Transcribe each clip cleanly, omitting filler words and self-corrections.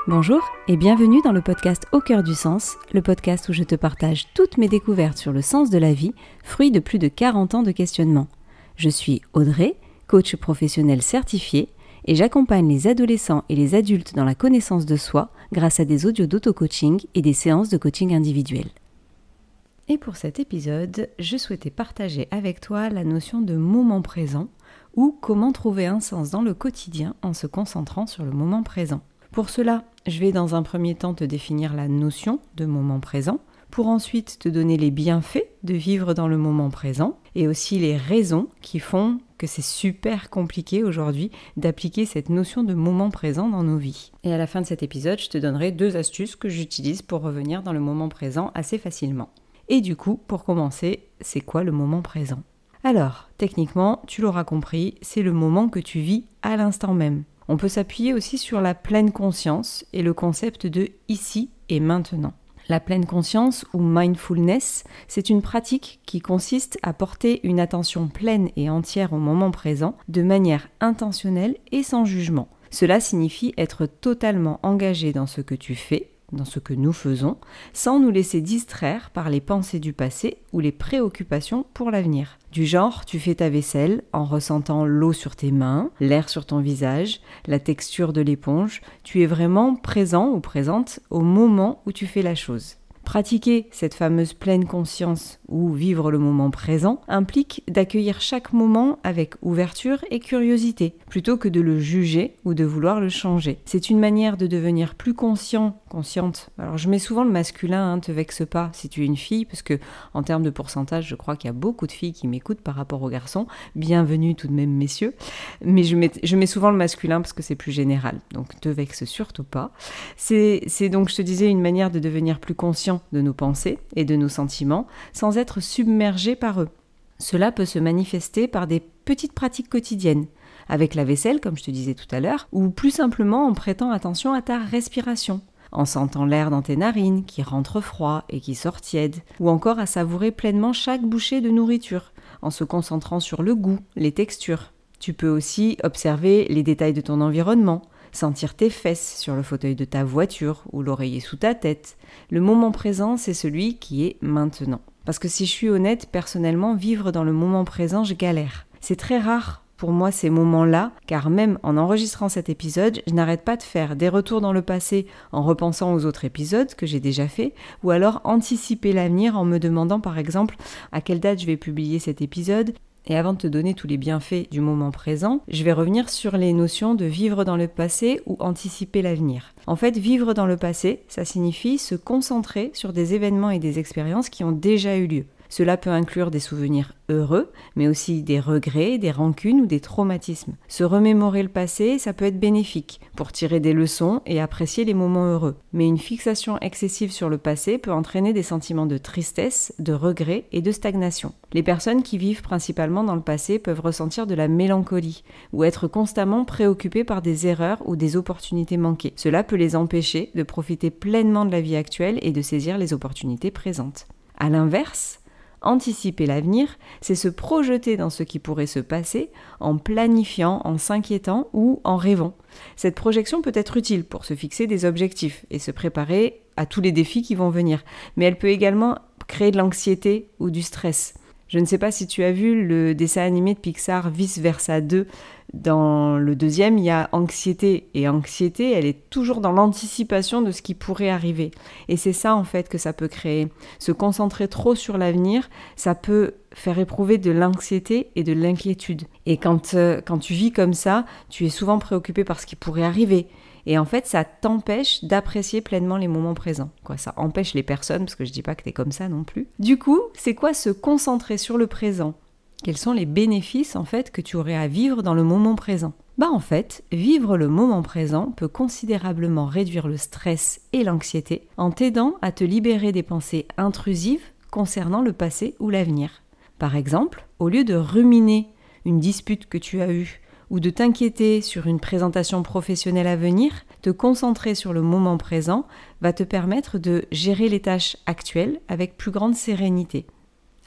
Bonjour et bienvenue dans le podcast Au cœur du sens, le podcast où je te partage toutes mes découvertes sur le sens de la vie, fruit de plus de 40 ans de questionnement. Je suis Audrey, coach professionnel certifié, et j'accompagne les adolescents et les adultes dans la connaissance de soi grâce à des audios d'auto-coaching et des séances de coaching individuel. Et pour cet épisode, je souhaitais partager avec toi la notion de moment présent ou comment trouver un sens dans le quotidien en se concentrant sur le moment présent. Pour cela, je vais dans un premier temps te définir la notion de moment présent, pour ensuite te donner les bienfaits de vivre dans le moment présent et aussi les raisons qui font que c'est super compliqué aujourd'hui d'appliquer cette notion de moment présent dans nos vies. Et à la fin de cet épisode, je te donnerai 2 astuces que j'utilise pour revenir dans le moment présent assez facilement. Et du coup, pour commencer, c'est quoi le moment présent ? Alors, techniquement, tu l'auras compris, c'est le moment que tu vis à l'instant même. On peut s'appuyer aussi sur la pleine conscience et le concept de ici et maintenant. La pleine conscience ou mindfulness, c'est une pratique qui consiste à porter une attention pleine et entière au moment présent de manière intentionnelle et sans jugement. Cela signifie être totalement engagé dans ce que tu fais, dans ce que nous faisons, sans nous laisser distraire par les pensées du passé ou les préoccupations pour l'avenir. Du genre, tu fais ta vaisselle en ressentant l'eau sur tes mains, l'air sur ton visage, la texture de l'éponge. Tu es vraiment présent ou présente au moment où tu fais la chose. Pratiquer cette fameuse pleine conscience ou vivre le moment présent implique d'accueillir chaque moment avec ouverture et curiosité, plutôt que de le juger ou de vouloir le changer. C'est une manière de devenir plus consciente. Alors je mets souvent le masculin, te vexe pas si tu es une fille, parce que en termes de pourcentage, je crois qu'il y a beaucoup de filles qui m'écoutent par rapport aux garçons. Bienvenue tout de même messieurs. Mais je mets souvent le masculin parce que c'est plus général, donc te vexe surtout pas. C'est donc, je te disais, une manière de devenir plus conscient de nos pensées et de nos sentiments sans être submergé par eux. Cela peut se manifester par des petites pratiques quotidiennes, avec la vaisselle, comme je te disais tout à l'heure, ou plus simplement en prêtant attention à ta respiration, en sentant l'air dans tes narines qui rentre froid et qui sort tiède, ou encore à savourer pleinement chaque bouchée de nourriture, en se concentrant sur le goût, les textures. Tu peux aussi observer les détails de ton environnement, sentir tes fesses sur le fauteuil de ta voiture ou l'oreiller sous ta tête. Le moment présent, c'est celui qui est maintenant. Parce que si je suis honnête, personnellement, vivre dans le moment présent, je galère. C'est très rare pour moi ces moments-là, car même en enregistrant cet épisode, je n'arrête pas de faire des retours dans le passé en repensant aux autres épisodes que j'ai déjà faits, ou alors anticiper l'avenir en me demandant par exemple à quelle date je vais publier cet épisode. Et avant de te donner tous les bienfaits du moment présent, je vais revenir sur les notions de vivre dans le passé ou anticiper l'avenir. En fait, vivre dans le passé, ça signifie se concentrer sur des événements et des expériences qui ont déjà eu lieu. Cela peut inclure des souvenirs heureux, mais aussi des regrets, des rancunes ou des traumatismes. Se remémorer le passé, ça peut être bénéfique pour tirer des leçons et apprécier les moments heureux. Mais une fixation excessive sur le passé peut entraîner des sentiments de tristesse, de regret et de stagnation. Les personnes qui vivent principalement dans le passé peuvent ressentir de la mélancolie ou être constamment préoccupées par des erreurs ou des opportunités manquées. Cela peut les empêcher de profiter pleinement de la vie actuelle et de saisir les opportunités présentes. À l'inverse, anticiper l'avenir, c'est se projeter dans ce qui pourrait se passer en planifiant, en s'inquiétant ou en rêvant. Cette projection peut être utile pour se fixer des objectifs et se préparer à tous les défis qui vont venir, mais elle peut également créer de l'anxiété ou du stress. Je ne sais pas si tu as vu le dessin animé de Pixar Vice Versa 2. Dans le deuxième, il y a anxiété. Et anxiété, elle est toujours dans l'anticipation de ce qui pourrait arriver. Et c'est ça, en fait, que ça peut créer. Se concentrer trop sur l'avenir, ça peut faire éprouver de l'anxiété et de l'inquiétude. Et quand tu vis comme ça, tu es souvent préoccupé par ce qui pourrait arriver. Et en fait, ça t'empêche d'apprécier pleinement les moments présents. Ça empêche les personnes, parce que je dis pas que t'es comme ça non plus. Du coup, c'est quoi se concentrer sur le présent ? Quels sont les bénéfices, en fait, que tu aurais à vivre dans le moment présent ? En fait, vivre le moment présent peut considérablement réduire le stress et l'anxiété en t'aidant à te libérer des pensées intrusives concernant le passé ou l'avenir. Par exemple, au lieu de ruminer une dispute que tu as eue, ou de t'inquiéter sur une présentation professionnelle à venir, te concentrer sur le moment présent va te permettre de gérer les tâches actuelles avec plus grande sérénité.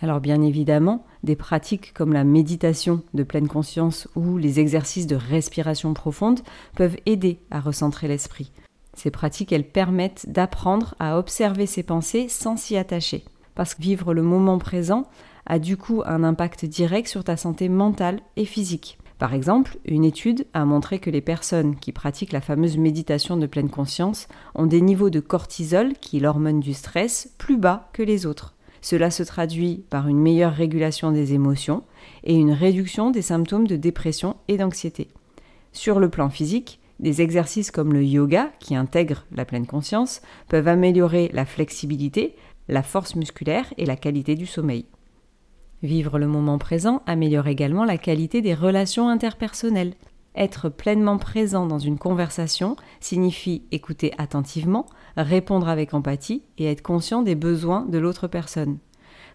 Alors bien évidemment, des pratiques comme la méditation de pleine conscience ou les exercices de respiration profonde peuvent aider à recentrer l'esprit. Ces pratiques, elles permettent d'apprendre à observer ses pensées sans s'y attacher. Parce que vivre le moment présent a du coup un impact direct sur ta santé mentale et physique. Par exemple, une étude a montré que les personnes qui pratiquent la fameuse méditation de pleine conscience ont des niveaux de cortisol, qui est l'hormone du stress, plus bas que les autres. Cela se traduit par une meilleure régulation des émotions et une réduction des symptômes de dépression et d'anxiété. Sur le plan physique, des exercices comme le yoga, qui intègrent la pleine conscience, peuvent améliorer la flexibilité, la force musculaire et la qualité du sommeil. Vivre le moment présent améliore également la qualité des relations interpersonnelles. Être pleinement présent dans une conversation signifie écouter attentivement, répondre avec empathie et être conscient des besoins de l'autre personne.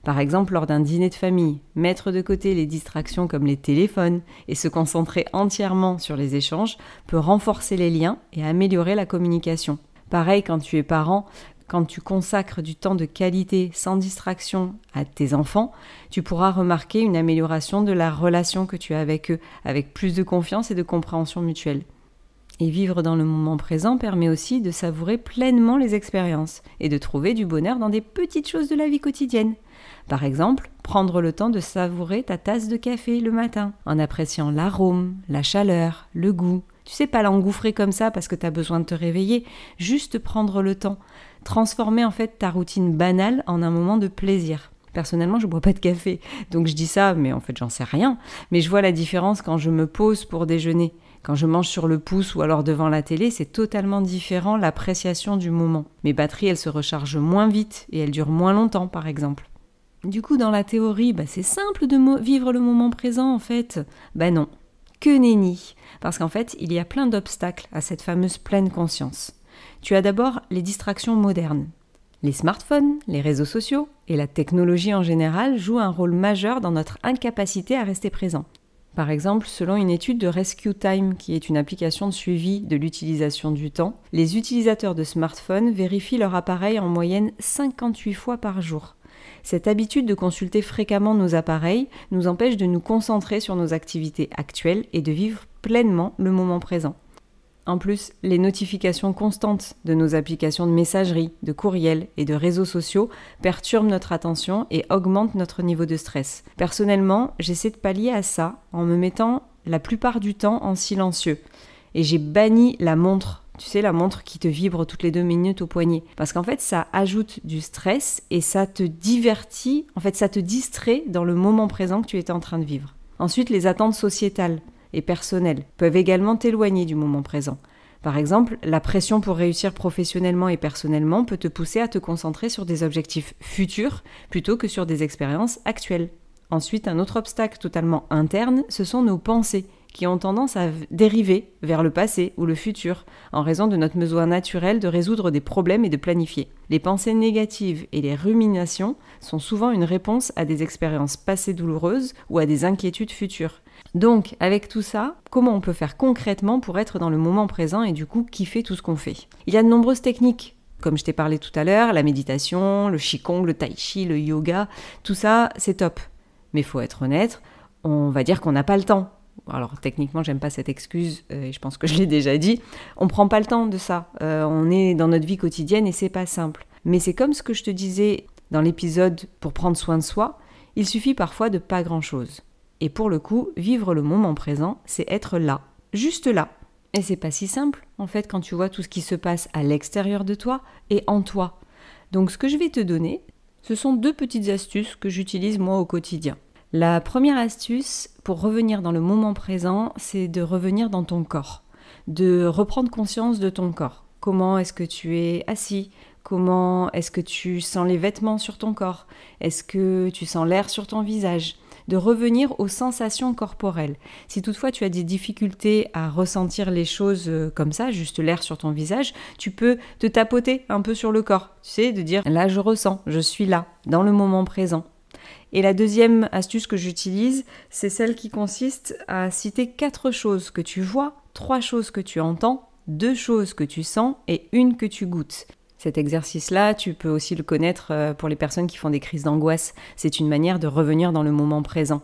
Par exemple, lors d'un dîner de famille, mettre de côté les distractions comme les téléphones et se concentrer entièrement sur les échanges peut renforcer les liens et améliorer la communication. Pareil quand tu es parent, quand tu consacres du temps de qualité sans distraction à tes enfants, tu pourras remarquer une amélioration de la relation que tu as avec eux, avec plus de confiance et de compréhension mutuelle. Et vivre dans le moment présent permet aussi de savourer pleinement les expériences et de trouver du bonheur dans des petites choses de la vie quotidienne. Par exemple, prendre le temps de savourer ta tasse de café le matin, en appréciant l'arôme, la chaleur, le goût. Tu sais, pas l'engouffrer comme ça parce que tu as besoin de te réveiller, juste prendre le temps. Transformer en fait ta routine banale en un moment de plaisir. Personnellement, je bois pas de café, donc je dis ça, mais en fait j'en sais rien. Mais je vois la différence quand je me pose pour déjeuner. Quand je mange sur le pouce ou alors devant la télé, c'est totalement différent l'appréciation du moment. Mes batteries, elles se rechargent moins vite et elles durent moins longtemps, par exemple. Du coup, dans la théorie, c'est simple de vivre le moment présent, en fait. Non, que nenni. Parce qu'en fait, il y a plein d'obstacles à cette fameuse pleine conscience. Tu as d'abord les distractions modernes. Les smartphones, les réseaux sociaux et la technologie en général jouent un rôle majeur dans notre incapacité à rester présent. Par exemple, selon une étude de Rescue Time, qui est une application de suivi de l'utilisation du temps, les utilisateurs de smartphones vérifient leur appareil en moyenne 58 fois par jour. Cette habitude de consulter fréquemment nos appareils nous empêche de nous concentrer sur nos activités actuelles et de vivre pleinement le moment présent. En plus, les notifications constantes de nos applications de messagerie, de courriel et de réseaux sociaux perturbent notre attention et augmentent notre niveau de stress. Personnellement, j'essaie de pallier à ça en me mettant la plupart du temps en silencieux. Et j'ai banni la montre. Tu sais, la montre qui te vibre toutes les 2 minutes au poignet. Parce qu'en fait, ça ajoute du stress et ça te divertit, en fait, ça te distrait dans le moment présent que tu étais en train de vivre. Ensuite, les attentes sociétales et personnelles peuvent également t'éloigner du moment présent. Par exemple, la pression pour réussir professionnellement et personnellement peut te pousser à te concentrer sur des objectifs futurs plutôt que sur des expériences actuelles. Ensuite, un autre obstacle totalement interne, ce sont nos pensées qui ont tendance à dériver vers le passé ou le futur en raison de notre besoin naturel de résoudre des problèmes et de planifier. Les pensées négatives et les ruminations sont souvent une réponse à des expériences passées douloureuses ou à des inquiétudes futures. Donc, avec tout ça, comment on peut faire concrètement pour être dans le moment présent et du coup kiffer tout ce qu'on fait ? Il y a de nombreuses techniques. Comme je t'ai parlé tout à l'heure, la méditation, le qigong, le tai chi, le yoga, tout ça, c'est top. Mais il faut être honnête, on va dire qu'on n'a pas le temps. Alors techniquement, j'aime pas cette excuse, et je pense que je l'ai déjà dit. On prend pas le temps de ça. On est dans notre vie quotidienne et c'est pas simple. Mais c'est comme ce que je te disais dans l'épisode pour prendre soin de soi, il suffit parfois de pas grand-chose. Et pour le coup, vivre le moment présent, c'est être là, juste là. Et c'est pas si simple, en fait, quand tu vois tout ce qui se passe à l'extérieur de toi et en toi. Donc ce que je vais te donner, ce sont 2 petites astuces que j'utilise moi au quotidien. La première astuce pour revenir dans le moment présent, c'est de revenir dans ton corps, de reprendre conscience de ton corps. Comment est-ce que tu es assis ? Comment est-ce que tu sens les vêtements sur ton corps ? Est-ce que tu sens l'air sur ton visage ? De revenir aux sensations corporelles. Si toutefois tu as des difficultés à ressentir les choses comme ça, juste l'air sur ton visage, tu peux te tapoter un peu sur le corps. Tu sais, de dire là je ressens, je suis là, dans le moment présent. Et la deuxième astuce que j'utilise, c'est celle qui consiste à citer 4 choses que tu vois, 3 choses que tu entends, 2 choses que tu sens et 1 que tu goûtes. Cet exercice-là, tu peux aussi le connaître pour les personnes qui font des crises d'angoisse. C'est une manière de revenir dans le moment présent.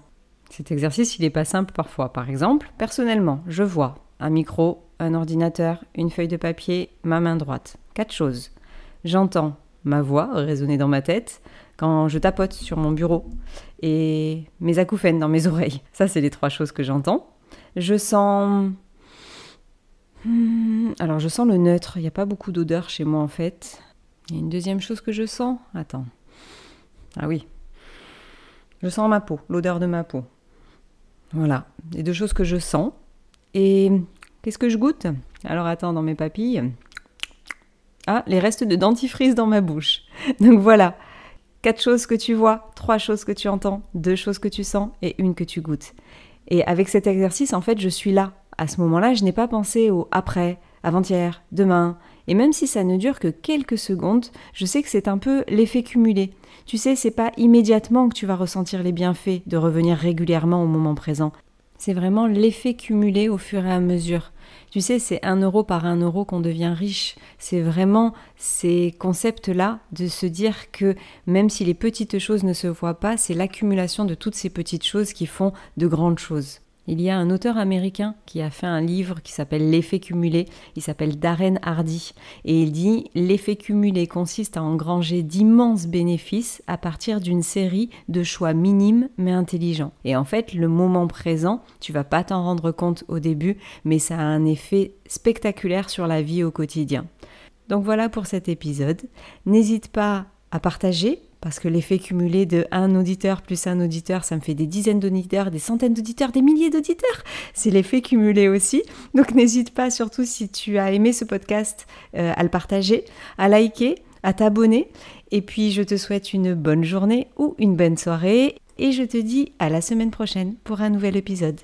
Cet exercice, il n'est pas simple parfois. Par exemple, personnellement, je vois un micro un ordinateur, une feuille de papier, ma main droite. 4 choses. J'entends ma voix résonner dans ma tête quand je tapote sur mon bureau et mes acouphènes dans mes oreilles. Ça, c'est les 3 choses que j'entends. Je sens... Alors, je sens le neutre. Il n'y a pas beaucoup d'odeur chez moi, en fait. Il y a une deuxième chose que je sens. Attends. Ah oui. Je sens ma peau, l'odeur de ma peau. Voilà, les 2 choses que je sens. Et qu'est-ce que je goûte ? Alors attends, dans mes papilles. Ah, les restes de dentifrice dans ma bouche. Donc voilà, 4 choses que tu vois, 3 choses que tu entends, 2 choses que tu sens et 1 que tu goûtes. Et avec cet exercice, en fait, je suis là. À ce moment-là, je n'ai pas pensé au après, avant-hier, demain. Et même si ça ne dure que quelques secondes, je sais que c'est un peu l'effet cumulé. Tu sais, c'est pas immédiatement que tu vas ressentir les bienfaits de revenir régulièrement au moment présent. C'est vraiment l'effet cumulé au fur et à mesure. Tu sais, c'est 1 euro par 1 euro qu'on devient riche. C'est vraiment ces concepts-là de se dire que même si les petites choses ne se voient pas, c'est l'accumulation de toutes ces petites choses qui font de grandes choses. Il y a un auteur américain qui a fait un livre qui s'appelle L'effet cumulé. Il s'appelle Darren Hardy. Et il dit « L'effet cumulé consiste à engranger d'immenses bénéfices à partir d'une série de choix minimes mais intelligents. » Et en fait, le moment présent, tu vas pas t'en rendre compte au début, mais ça a un effet spectaculaire sur la vie au quotidien. Donc voilà pour cet épisode. N'hésite pas à partager, parce que l'effet cumulé de un auditeur plus un auditeur, ça me fait des dizaines d'auditeurs, des centaines d'auditeurs, des milliers d'auditeurs. C'est l'effet cumulé aussi. Donc n'hésite pas, surtout si tu as aimé ce podcast, à le partager, à liker, à t'abonner. Et puis je te souhaite une bonne journée ou une bonne soirée. Et je te dis à la semaine prochaine pour un nouvel épisode.